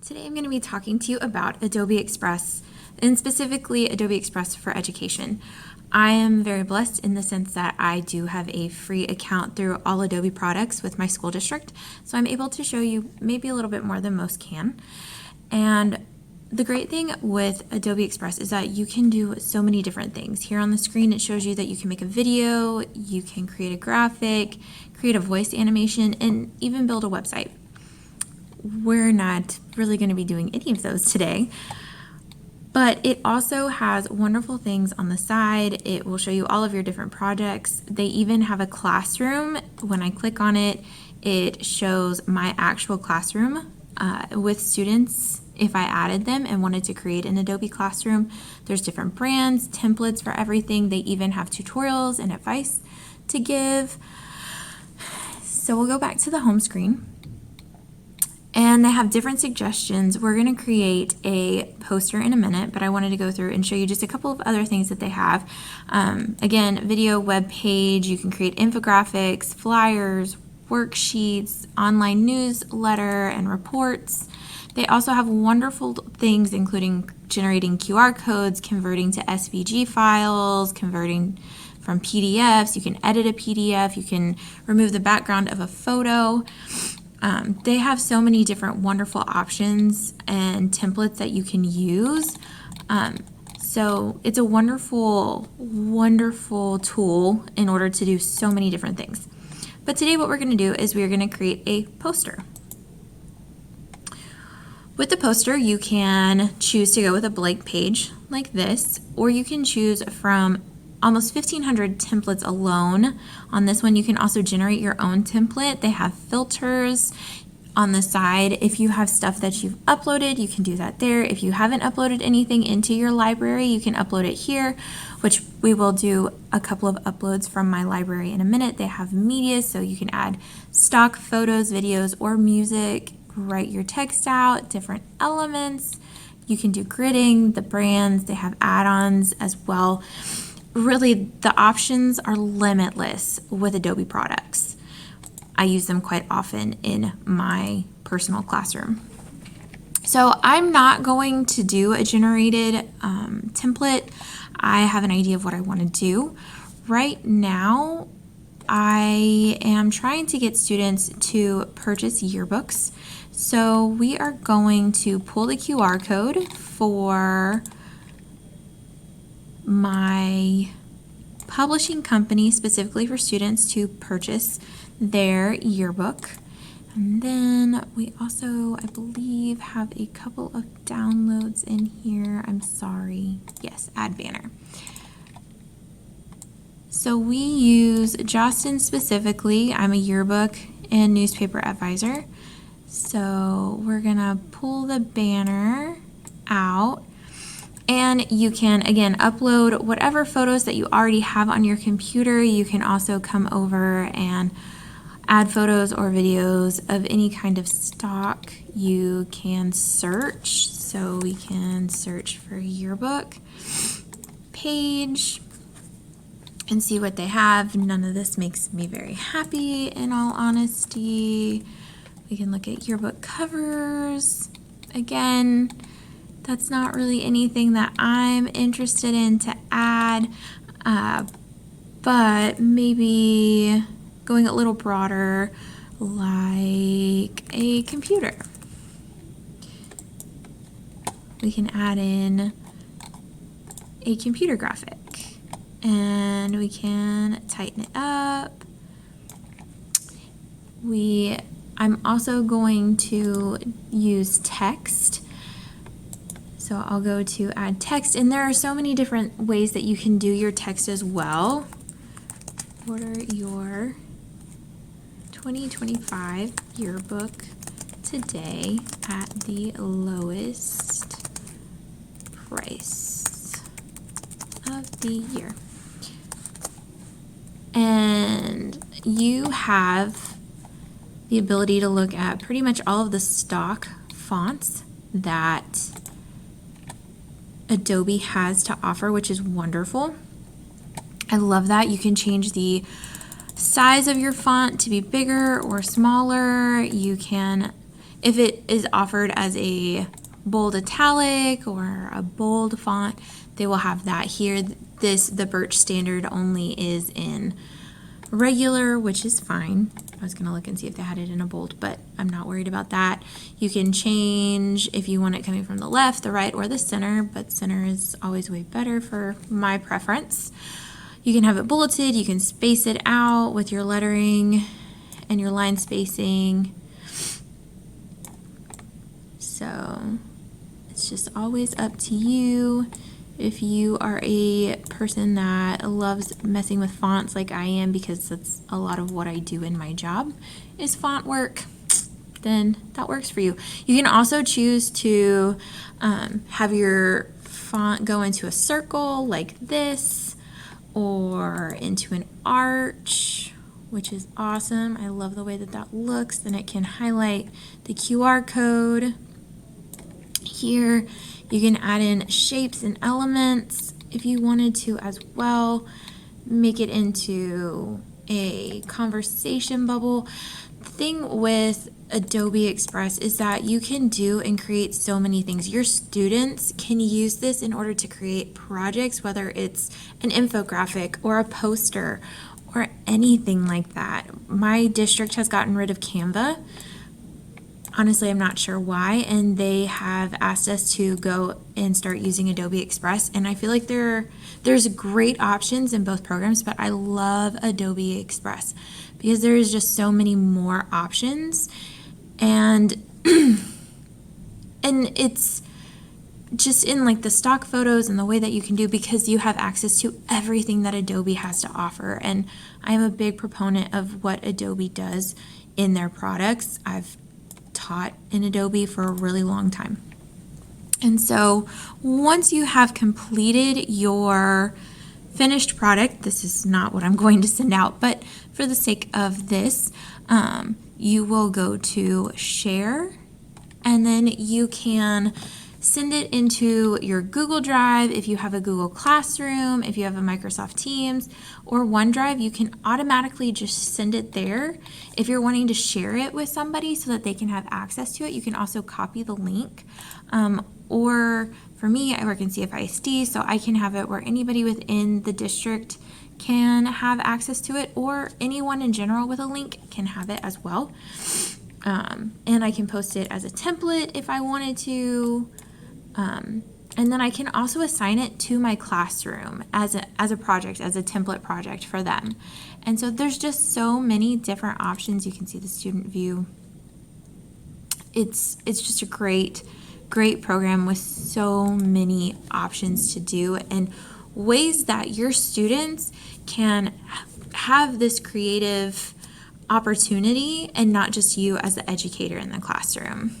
Today I'm going to be talking to you about Adobe Express, and specifically Adobe Express for Education. I am very blessed in the sense that I do have a free account through all Adobe products with my school district, so I'm able to show you maybe a little bit more than most can. And the great thing with Adobe Express is that you can do so many different things. Here on the screen it shows you that you can make a video, you can create a graphic, create a voice animation, and even build a website. We're not really going to be doing any of those today, but it also has wonderful things on the side. It will show you all of your different projects. They even have a classroom. When I click on it, it shows my actual classroom with students if I added them and wanted to create an Adobe classroom. There's different brands, templates for everything. They even have tutorials and advice to give. So we'll go back to the home screen. And they have different suggestions. We're going to create a poster in a minute, but I wanted to go through and show you just a couple of other things that they have. Again, video, web page, you can create infographics, flyers, worksheets, online newsletter, and reports. They also have wonderful things including generating QR codes, converting to SVG files, converting from PDFs. You can edit a PDF, you can remove the background of a photo. They have so many different wonderful options and templates that you can use. So it's a wonderful, wonderful tool in order to do so many different things. But today what we're going to do is we're going to create a poster. With the poster, you can choose to go with a blank page like this, or you can choose from almost 1,500 templates alone. On this one, you can also generate your own template. They have filters on the side. If you have stuff that you've uploaded, you can do that there. If you haven't uploaded anything into your library, you can upload it here, which we will do a couple of uploads from my library in a minute. They have media, so you can add stock photos, videos, or music, write your text out, different elements. You can do gridding, the brands, they have add-ons as well. Really, the options are limitless with Adobe products. I use them quite often in my personal classroom. So I'm not going to do a generated template. I have an idea of what I want to do. Right now, I am trying to get students to purchase yearbooks. So we are going to pull the QR code for my publishing company specifically for students to purchase their yearbook. And then we also, I believe, have a couple of downloads in here. I'm sorry. Yes, add banner. So we use Jostens specifically. I'm a yearbook and newspaper advisor. So we're gonna pull the banner out. And you can, again, upload whatever photos that you already have on your computer. You can also come over and add photos or videos of any kind of stock. You can search, so we can search for yearbook page and see what they have. None of this makes me very happy, in all honesty. We can look at yearbook covers. Again, that's not really anything that I'm interested in to add, but maybe going a little broader, like a computer. We can add in a computer graphic, and we can tighten it up. I'm also going to use text. So I'll go to add text, and there are so many different ways that you can do your text as well. Order your 2025 yearbook today at the lowest price of the year. And you have the ability to look at pretty much all of the stock fonts that Adobe has to offer, which is wonderful. I love that. You can change the size of your font to be bigger or smaller. You can If it is offered as a bold italic or a bold font, they will have that here. The Birch standard only is in regular, which is fine. I was gonna look and see if they had it in a bold, but I'm not worried about that. You can change if you want it coming from the left, the right, or the center, but center is always way better for my preference. You can have it bulleted, you can space it out with your lettering and your line spacing. So it's just always up to you. If you are a person that loves messing with fonts like I am, because that's a lot of what I do in my job is font work, then that works for you. You can also choose to have your font go into a circle like this or into an arch, which is awesome. I love the way that that looks. Then it can highlight the QR code. Here you can add in shapes and elements if you wanted to as well. Make it into a conversation bubble. The thing with Adobe Express is that you can do and create so many things. Your students can use this in order to create projects, whether it's an infographic or a poster or anything like that. My district has gotten rid of Canva. Honestly, I'm not sure why, and they have asked us to go and start using Adobe Express, and I feel like there's great options in both programs, but I love Adobe Express because there is just so many more options, and and it's just in like the stock photos and the way that you can do, because you have access to everything that Adobe has to offer. And I am a big proponent of what Adobe does in their products. I've taught in Adobe for a really long time. And so once you have completed your finished product, this is not what I'm going to send out, but for the sake of this, you will go to share, and then you can send it into your Google Drive. If you have a Google Classroom, if you have a Microsoft Teams or OneDrive, you can automatically just send it there. If you're wanting to share it with somebody so that they can have access to it, you can also copy the link. Or for me, I work in CFISD, so I can have it where anybody within the district can have access to it, or anyone in general with a link can have it as well. And I can post it as a template if I wanted to. And then I can also assign it to my classroom as a project, as a template project for them. And so there's just so many different options. You can see the student view. It's just a great program with so many options to do and ways that your students can have this creative opportunity and not just you as the educator in the classroom.